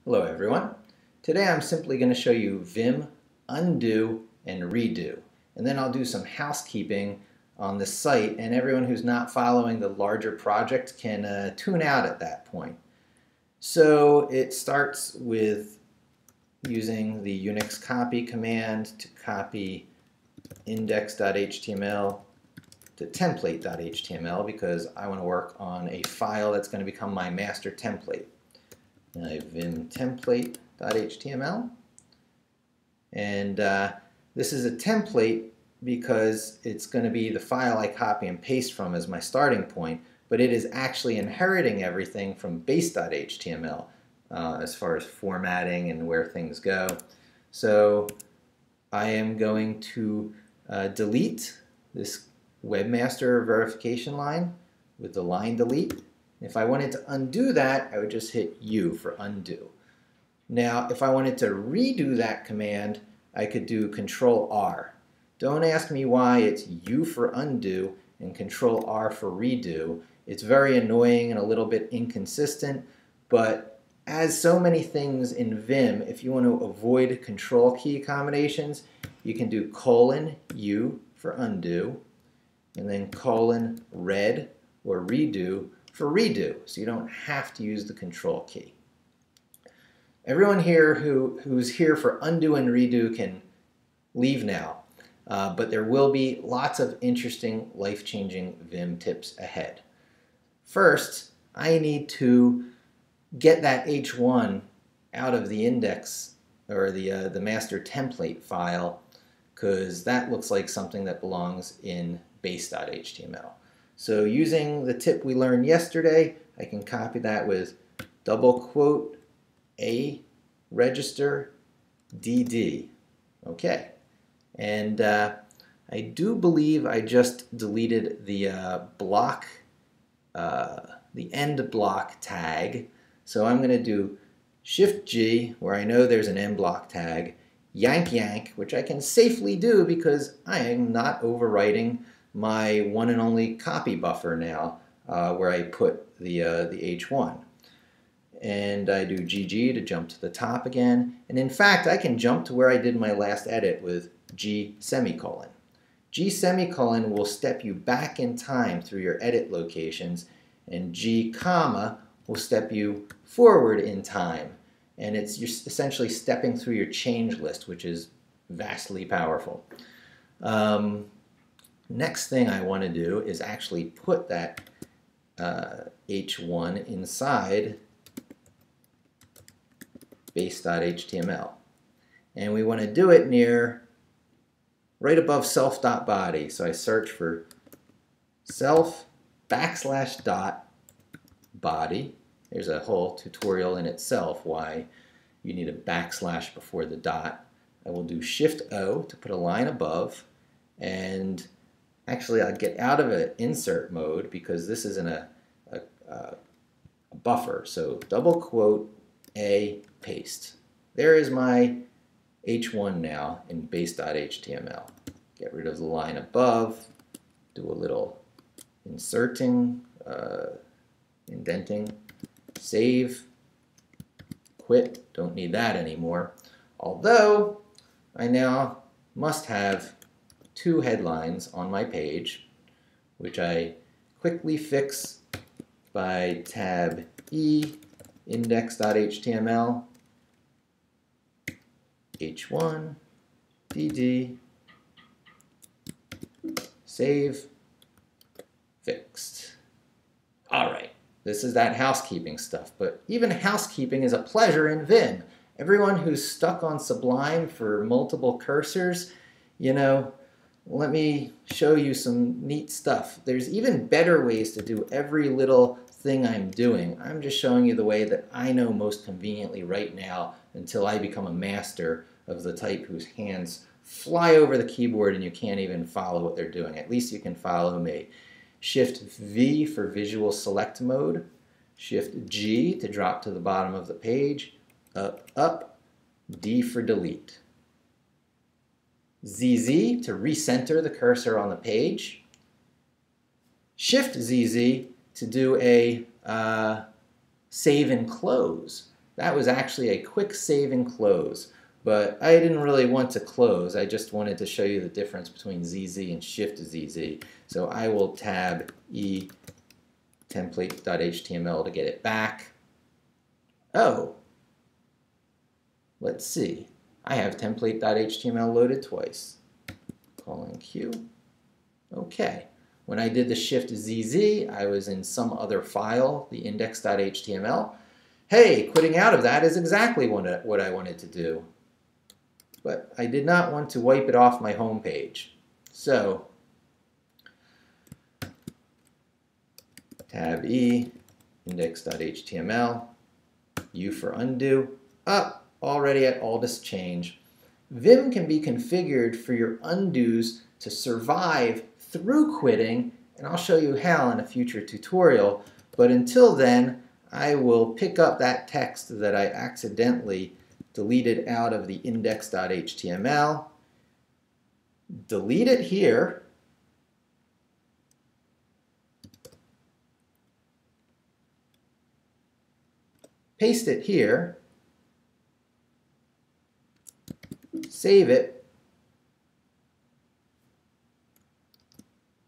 Hello everyone. Today I'm simply going to show you Vim undo and redo, and then I'll do some housekeeping on the site, and everyone who's not following the larger project can tune out at that point. So it starts with using the Unix copy command to copy index.html to template.html because I want to work on a file that's going to become my master template. I have vim template.html, and this is a template because it's going to be the file I copy and paste from as my starting point, but it is actually inheriting everything from base.html as far as formatting and where things go. So I am going to delete this webmaster verification line with the line delete. If I wanted to undo that, I would just hit U for undo. Now, if I wanted to redo that command, I could do Control R. Don't ask me why it's U for undo and Control R for redo. It's very annoying and a little bit inconsistent, but as so many things in Vim, if you want to avoid control key combinations, you can do :U for undo, and then red or redo for redo, so you don't have to use the control key. Everyone here who's here for undo and redo can leave now, but there will be lots of interesting life-changing Vim tips ahead. First, I need to get that H1 out of the index or the master template file, because that looks like something that belongs in base.html. So using the tip we learned yesterday, I can copy that with A register DD. Okay. And I do believe I just deleted the block, the end block tag. So I'm going to do Shift G, where I know there's an end block tag, yank, which I can safely do because I am not overwriting my one and only copy buffer now, where I put the H1. And I do GG to jump to the top again. And in fact, I can jump to where I did my last edit with G semicolon. G semicolon will step you back in time through your edit locations, and G comma will step you forward in time. And you're essentially stepping through your change list, which is vastly powerful. Next thing I want to do is actually put that H1 inside base.html. And we want to do it near right above self.body. So I search for self \dot body. There's a whole tutorial in itself why you need a backslash before the dot. I will do Shift O to put a line above, and actually I'll get out of an insert mode because this isn't a buffer. So double quote A paste. There is my H1 now in base.html. Get rid of the line above, do a little inserting, indenting, save, quit, don't need that anymore. Although I now must have two headlines on my page, which I quickly fix by tab E, index.html, H1, DD, save, fixed. All right, this is that housekeeping stuff, but even housekeeping is a pleasure in Vim. Everyone who's stuck on Sublime for multiple cursors, you know, let me show you some neat stuff. There's even better ways to do every little thing I'm doing. I'm just showing you the way that I know most conveniently right now until I become a master of the type whose hands fly over the keyboard and you can't even follow what they're doing. At least you can follow me. Shift V for visual select mode. Shift G to drop to the bottom of the page. Up, D for delete. ZZ to recenter the cursor on the page. Shift ZZ to do a save and close. that was actually a quick save and close. But I didn't really want to close. I just wanted to show you the difference between ZZ and Shift ZZ. So I will tab E template.html to get it back. Oh, let's see. I have template.html loaded twice. Colon Q. Okay. When I did the Shift ZZ, I was in some other file, the index.html. Hey, quitting out of that is exactly what I wanted to do. But I did not want to wipe it off my home page. So, tab E, index.html, U for undo. Already at all this change. Vim can be configured for your undos to survive through quitting, and I'll show you how in a future tutorial. But until then, I will pick up that text that I accidentally deleted out of the index.html, delete it here, paste it here, save it,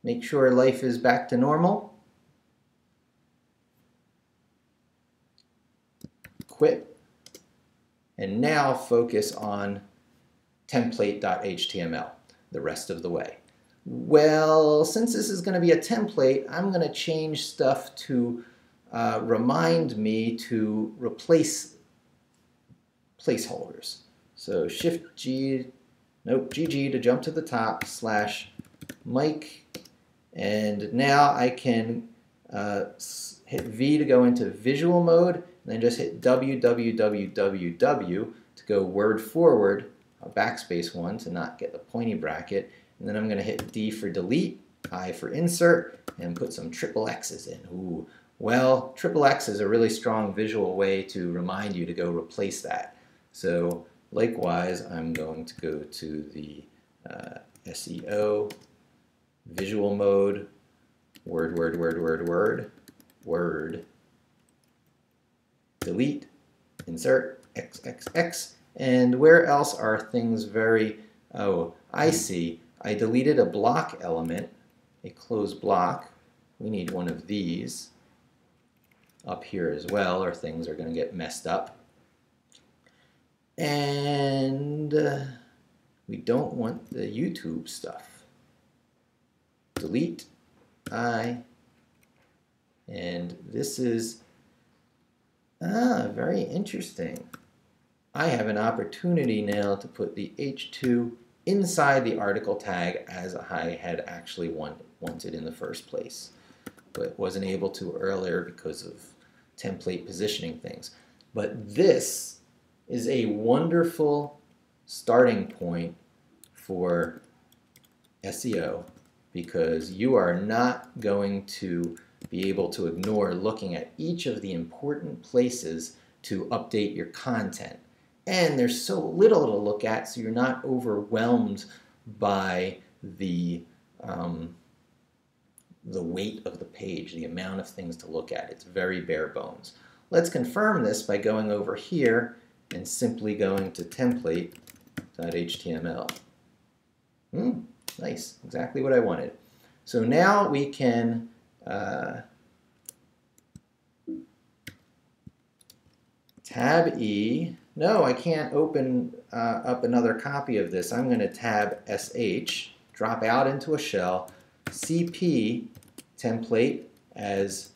make sure life is back to normal, quit, and now focus on template.html the rest of the way. Well, since this is going to be a template, I'm going to change stuff to remind me to replace placeholders. So Shift G, nope, GG to jump to the top, / Mike, and now I can hit V to go into visual mode, and then just hit www to go word forward, a backspace 1 to not get the pointy bracket, and then I'm going to hit D for delete, I for insert, and put some triple X's in. Ooh. Well, triple X is a really strong visual way to remind you to go replace that. So likewise, I'm going to go to the SEO, visual mode, word, delete, insert, XXX, and where else are things very, oh, I see, I deleted a block element, a closed block. We need one of these up here as well, or things are going to get messed up. And we don't want the YouTube stuff. Delete, I, and this is very interesting. I have an opportunity now to put the H2 inside the article tag as I had actually wanted in the first place, but wasn't able to earlier because of template positioning things. But this is a wonderful starting point for SEO, because you are not going to be able to ignore looking at each of the important places to update your content. And there's so little to look at, so you're not overwhelmed by the weight of the page, the amount of things to look at. It's very bare bones. Let's confirm this by going over here and simply going to template.html. Nice, exactly what I wanted. So now we can tab E. No, I can't open up another copy of this. I'm going to tab SH, drop out into a shell, CP template as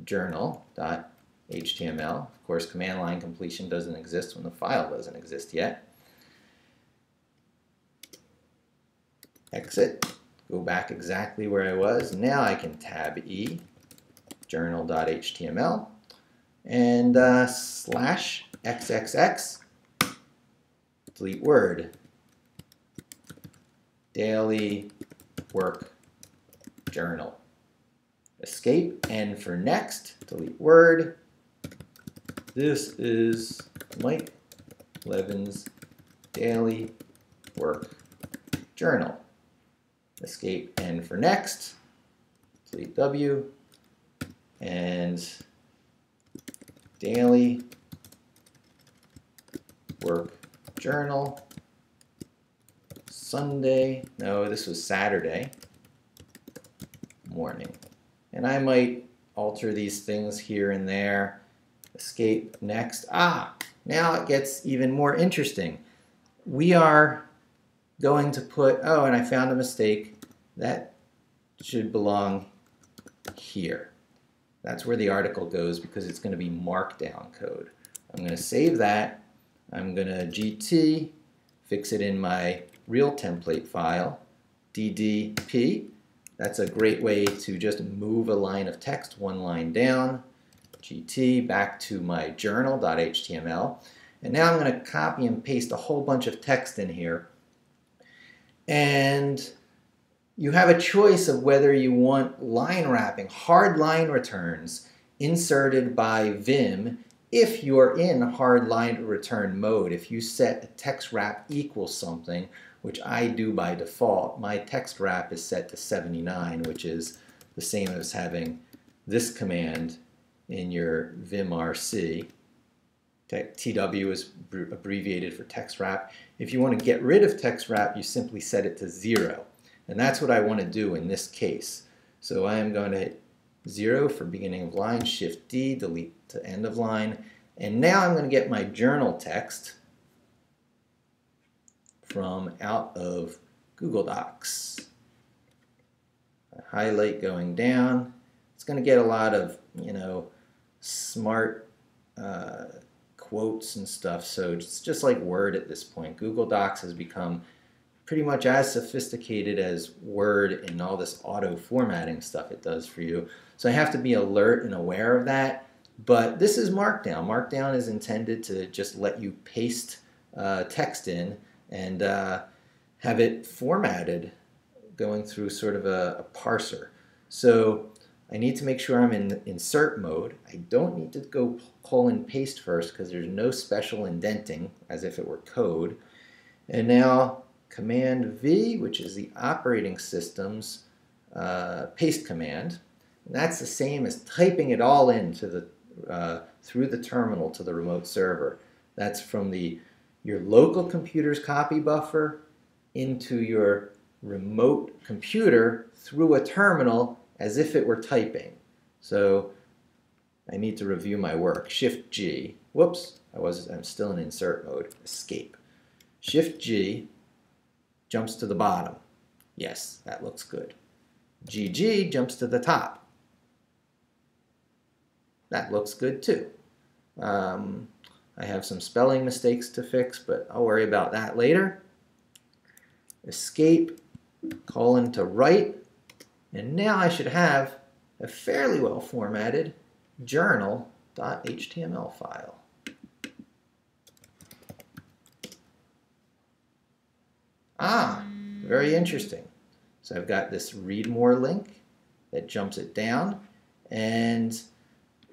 journal.html. Of course, command line completion doesn't exist when the file doesn't exist yet. Exit, go back exactly where I was. Now I can tab E, journal.html, and /XXX, delete word, daily work journal. Escape, N for next, delete word. This is Mike Levin's daily work journal. Escape, N for next, delete W, and daily work journal, Sunday, no, this was Saturday morning. And I might alter these things here and there. Escape, next. Ah, now it gets even more interesting. We are going to put, oh, and I found a mistake. That should belong here. That's where the article goes because it's going to be markdown code. I'm going to save that. I'm going to GT, fix it in my real template file, DDP. That's a great way to just move a line of text one line down. GT, back to my journal.html. And now I'm going to copy and paste a whole bunch of text in here. And you have a choice of whether you want line wrapping, hard line returns inserted by Vim if you're in hard line return mode. If you set a text wrap equals something, which I do by default, my text wrap is set to 79, which is the same as having this command in your vimrc. TW is abbreviated for text wrap. If you want to get rid of text wrap, you simply set it to 0. And that's what I want to do in this case. So I am going to hit 0 for beginning of line, Shift D, delete to end of line. And now I'm going to get my journal text from out of Google Docs. I highlight going down. It's going to get a lot of, smart quotes and stuff. So it's just like Word at this point. Google Docs has become pretty much as sophisticated as Word and all this auto formatting stuff it does for you. So I have to be alert and aware of that. But this is Markdown. Markdown is intended to just let you paste text in and have it formatted going through sort of a parser. So I need to make sure I'm in insert mode. I don't need to go colon paste first because there's no special indenting as if it were code. And now Command V, which is the operating system's paste command. And that's the same as typing it all into the through the terminal to the remote server. That's from your local computer's copy buffer into your remote computer through a terminal as if it were typing. So I need to review my work. Shift G. Whoops, I'm still in insert mode. Escape. Shift G jumps to the bottom. Yes, that looks good. GG jumps to the top. That looks good too. I have some spelling mistakes to fix, but I'll worry about that later. Escape, colon to right, and now I should have a fairly well formatted journal.html file. Ah, very interesting. So I've got this read more link that jumps it down, and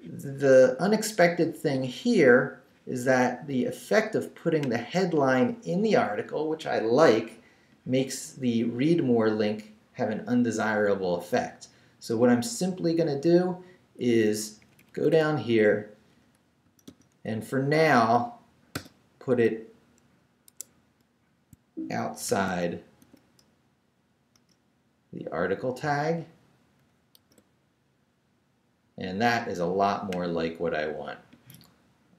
the unexpected thing here is that the effect of putting the headline in the article, which I like, makes the read more link have an undesirable effect. So what I'm simply going to do is go down here and for now put it outside the article tag, and that is a lot more like what I want.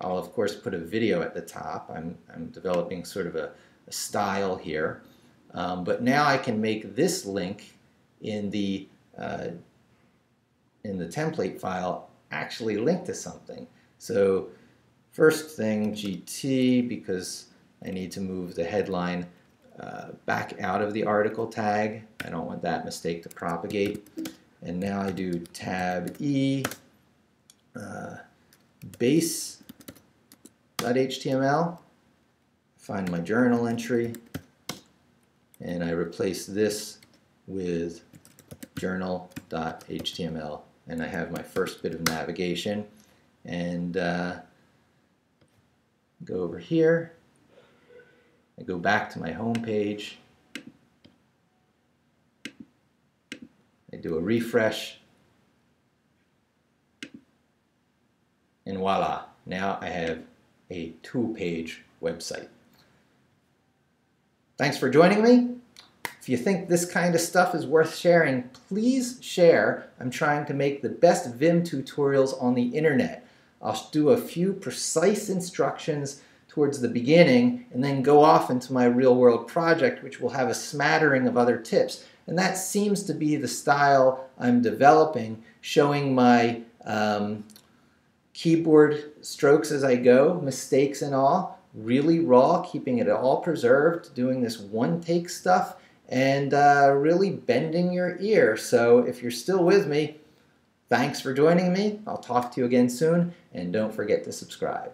I'll of course put a video at the top. I'm developing sort of a style here, but now I can make this link in the template file actually link to something. So first thing, GT, because I need to move the headline back out of the article tag. I don't want that mistake to propagate. And now I do tab E, base.html, find my journal entry, and I replace this with journal.html. And I have my first bit of navigation. And go over here. I go back to my home page. I do a refresh. And voila, Now I have a 2-page website. Thanks for joining me. If you think this kind of stuff is worth sharing, please share. I'm trying to make the best Vim tutorials on the internet. I'll do a few precise instructions towards the beginning and then go off into my real-world project, which will have a smattering of other tips. And that seems to be the style I'm developing, showing my keyboard strokes as I go, mistakes and all, really raw, keeping it all preserved, doing this one-take stuff, and really bending your ear. So if you're still with me, thanks for joining me. I'll talk to you again soon, and don't forget to subscribe.